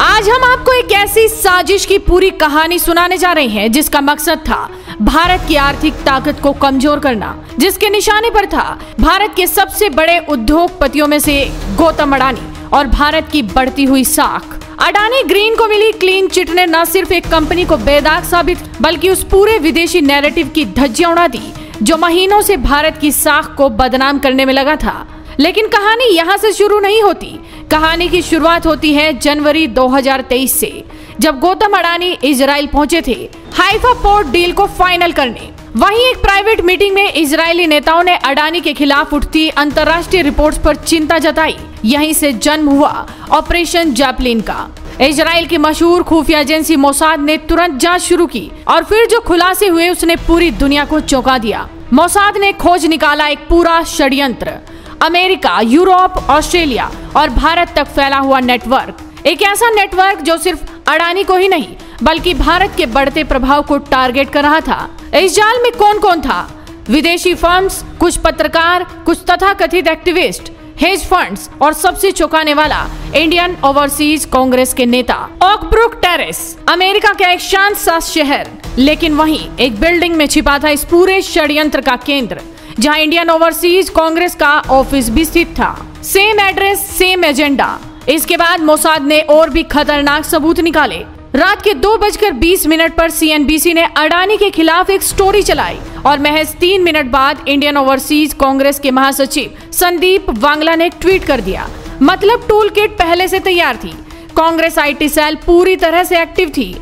आज हम आपको एक ऐसी साजिश की पूरी कहानी सुनाने जा रहे हैं जिसका मकसद था भारत की आर्थिक ताकत को कमजोर करना, जिसके निशाने पर था भारत के सबसे बड़े उद्योगपतियों में से गौतम अडानी और भारत की बढ़ती हुई साख। अडानी ग्रीन को मिली क्लीन चिट ने न सिर्फ एक कंपनी को बेदाग साबित बल्कि उस पूरे विदेशी नैरेटिव की धज्जियां उड़ा दी जो महीनों से भारत की साख को बदनाम करने में लगा था। लेकिन कहानी यहाँ से शुरू नहीं होती। कहानी की शुरुआत होती है जनवरी 2023 से, जब गौतम अडानी इजराइल पहुंचे थे हाइफा पोर्ट डील को फाइनल करने। वहीं एक प्राइवेट मीटिंग में इजरायली नेताओं ने अडानी के खिलाफ उठती अंतर्राष्ट्रीय रिपोर्ट्स पर चिंता जताई। यहीं से जन्म हुआ ऑपरेशन जैपलिन का। इजराइल की मशहूर खुफिया एजेंसी मोसाद ने तुरंत जांच शुरू की और फिर जो खुलासे हुए उसने पूरी दुनिया को चौंका दिया। मोसाद ने खोज निकाला एक पूरा षड्यंत्र, अमेरिका, यूरोप, ऑस्ट्रेलिया और भारत तक फैला हुआ नेटवर्क। एक ऐसा नेटवर्क जो सिर्फ अडानी को ही नहीं बल्कि भारत के बढ़ते प्रभाव को टारगेट कर रहा था। इस जाल में कौन कौन था? विदेशी फर्म्स, कुछ पत्रकार, कुछ तथाकथित एक्टिविस्ट, हेज फंड्स और सबसे चौंकाने वाला इंडियन ओवरसीज कांग्रेस के नेता। ओकब्रुक टेरेस अमेरिका का एक शांत सा शहर, लेकिन वहीं एक बिल्डिंग में छिपा था इस पूरे षड्यंत्र का केंद्र, जहां इंडियन ओवरसीज कांग्रेस का ऑफिस भी स्थित था। Same address, same agenda. इसके बाद मोसाद ने और भी खतरनाक सबूत निकाले। रात के 2:20 पर CNBC ने अडानी के खिलाफ एक स्टोरी चलाई और महज 3 मिनट बाद इंडियन ओवरसीज कांग्रेस के महासचिव संदीप वांगला ने एक ट्वीट कर दिया। मतलब टूल किट पहले से तैयार थी। कांग्रेस IT सेल पूरी तरह से एक्टिव थी।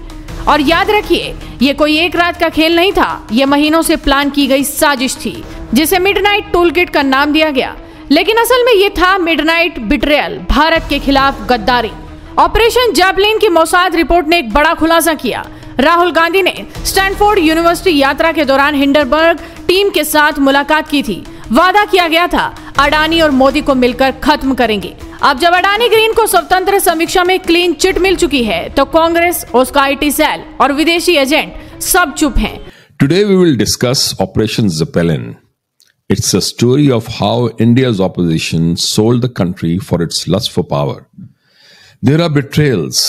और याद रखिए, ये कोई एक रात का खेल नहीं था, ये महीनों से प्लान की गई साजिश थी जिसे मिडनाइट टूलकिट का नाम दिया गया। लेकिन असल में ये था मिडनाइट बिट्रेयल, भारत के खिलाफ गद्दारी। ऑपरेशन जैपलिन की मोसाद रिपोर्ट ने एक बड़ा खुलासा किया। राहुल गांधी ने स्टैनफोर्ड यूनिवर्सिटी यात्रा के दौरान हिंडनबर्ग टीम के साथ मुलाकात की थी। वादा किया गया था अडानी और मोदी को मिलकर खत्म करेंगे। अब जब अडानी ग्रीन को स्वतंत्र समीक्षा में क्लीन चिट मिल चुकी है तो कांग्रेस, उसका IT सेल और विदेशी एजेंट सब चुप हैं। Today we will discuss Operation Zeppelin. It's a story of how India's opposition sold the country for its lust for power. There are betrayals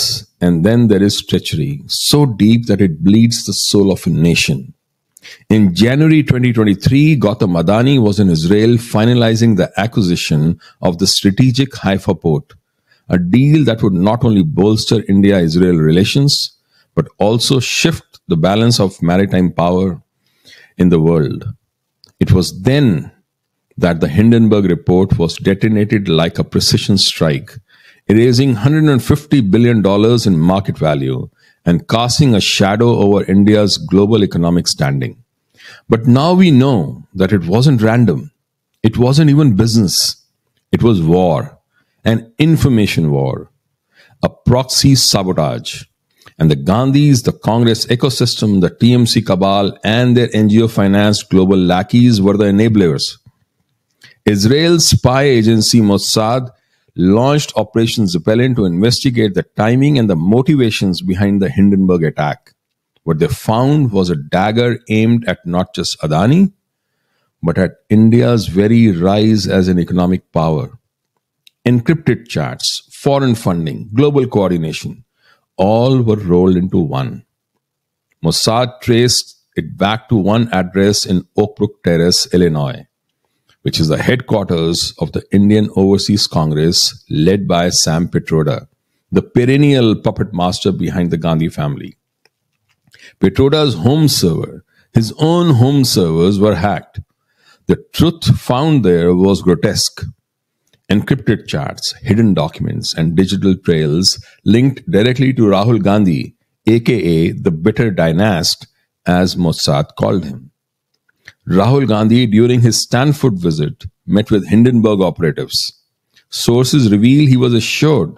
and then there is treachery so deep that it bleeds the soul of a nation. In January 2023, Gautam Adani was in Israel finalizing the acquisition of the strategic Haifa port, a deal that would not only bolster India-Israel relations, but also shift the balance of maritime power in the world. It was then that the Hindenburg report was detonated like a precision strike, erasing $150 billion in market value and casting a shadow over India's global economic standing. But now we know that it wasn't random. It wasn't even business. It was war, an information war, a proxy sabotage. And the Gandhis, the Congress ecosystem, the TMC cabal, and their NGO-financed global lackeys were the enablers. Israel's spy agency Mossad launched Operation Zeppelin to investigate the timing and the motivations behind the Hindenburg attack. What they found was a dagger aimed at not just Adani, but at India's very rise as an economic power. Encrypted chats, foreign funding, global coordination, all were rolled into one. Mossad traced it back to one address in Oakbrook Terrace, Illinois, which is the headquarters of the Indian Overseas Congress led by Sam Pitroda, the perennial puppet master behind the Gandhi family. Pitroda's home server, his own home servers were hacked. The truth found there was grotesque. Encrypted chats, hidden documents, and digital trails linked directly to Rahul Gandhi, aka the bitter dynast, as Mossad called him. Rahul Gandhi, during his Stanford visit, met with Hindenburg operatives. Sources reveal he was assured,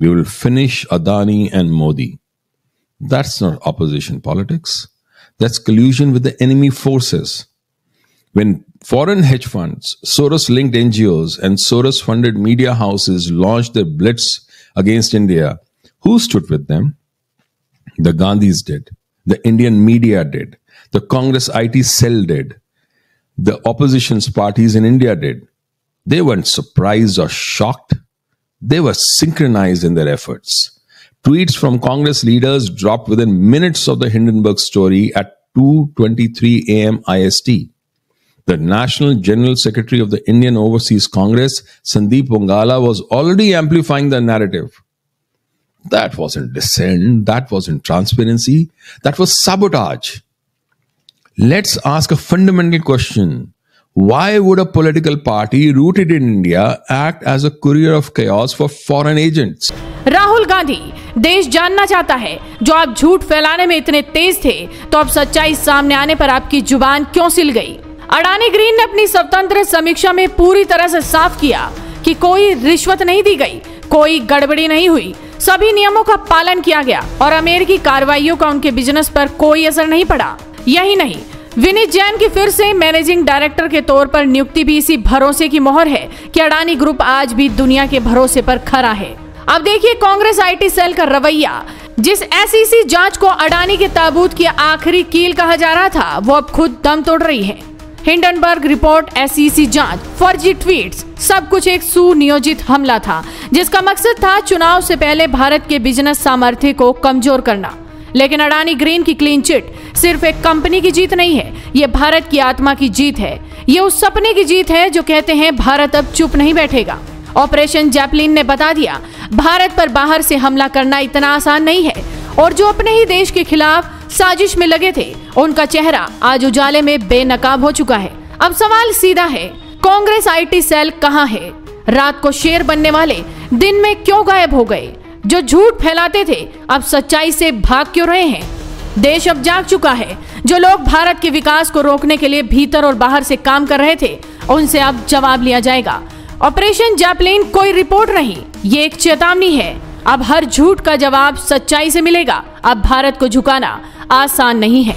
"We will finish Adani and Modi." That's not opposition politics. That's collusion with the enemy forces. When foreign hedge funds, Soros-linked NGOs, and Soros-funded media houses launched their blitz against India, who stood with them? The Gandhis did. The Indian media did. The Congress IT cell did. The opposition's parties in India did. They weren't surprised or shocked. They were synchronized in their efforts. Tweets from Congress leaders dropped within minutes of the Hindenburg story at 2:23 a.m. IST. The National General Secretary of the Indian Overseas Congress, Sandeep Wangala, was already amplifying the narrative. That wasn't dissent, that wasn't transparency, that was sabotage. Let's ask a fundamental question. Why would a political party rooted in India act as a courier of chaos for foreign agents? Rahul Gandhi, देश जानना चाहता है, जो आप झूठ फैलाने में इतने तेज थे, तो अब सच्चाई सामने आने पर आपकी जुबान क्यों सिल गई? अडानी ग्रीन ने अपनी स्वतंत्र समीक्षा में पूरी तरह से साफ किया कि कोई रिश्वत नहीं दी गई, कोई गड़बड़ी नहीं हुई, सभी नियमों का पालन किया गया और अमेरिकी कार्रवाइयों का उनके बिजनेस पर कोई असर नहीं पड़ा। यही नहीं, विनीत जैन की फिर से मैनेजिंग डायरेक्टर के तौर पर नियुक्ति भी इसी भरोसे की मोहर है कि अडानी ग्रुप आज भी दुनिया के भरोसे पर खरा है। अब देखिए कांग्रेस आईटी सेल का रवैया। जिस एसईसी जांच को अडानी के ताबूत की आखिरी कील कहा जा रहा था, वो अब खुद दम तोड़ रही है। हिंडनबर्ग रिपोर्ट, एसईसी जांच, फर्जी ट्वीट्स, सब कुछ एक सुनियोजित हमला था जिसका मकसद था चुनाव से पहले भारत के बिजनेस सामर्थ्य को कमजोर करना। लेकिन अडानी ग्रीन की क्लीन चिट सिर्फ एक कंपनी की जीत नहीं है, ये भारत की आत्मा की जीत है। ये उस सपने की जीत है जो कहते हैं भारत अब चुप नहीं बैठेगा। ऑपरेशन जैपलिन ने बता दिया, भारत पर बाहर से हमला करना इतना आसान नहीं है और जो अपने ही देश के खिलाफ साजिश में लगे थे, उनका चेहरा आज उजाले में बेनकाब हो चुका है। अब सवाल सीधा है, कांग्रेस आईटी सेल कहां है? रात को शेर बनने वाले दिन में क्यों गायब हो गए? जो झूठ फैलाते थे अब सच्चाई से भाग क्यों रहे हैं? देश अब जाग चुका है। जो लोग भारत के विकास को रोकने के लिए भीतर और बाहर से काम कर रहे थे, उनसे अब जवाब लिया जाएगा। ऑपरेशन जैपलिन कोई रिपोर्ट नहीं, ये एक चेतावनी है। अब हर झूठ का जवाब सच्चाई से मिलेगा। अब भारत को झुकाना आसान नहीं है।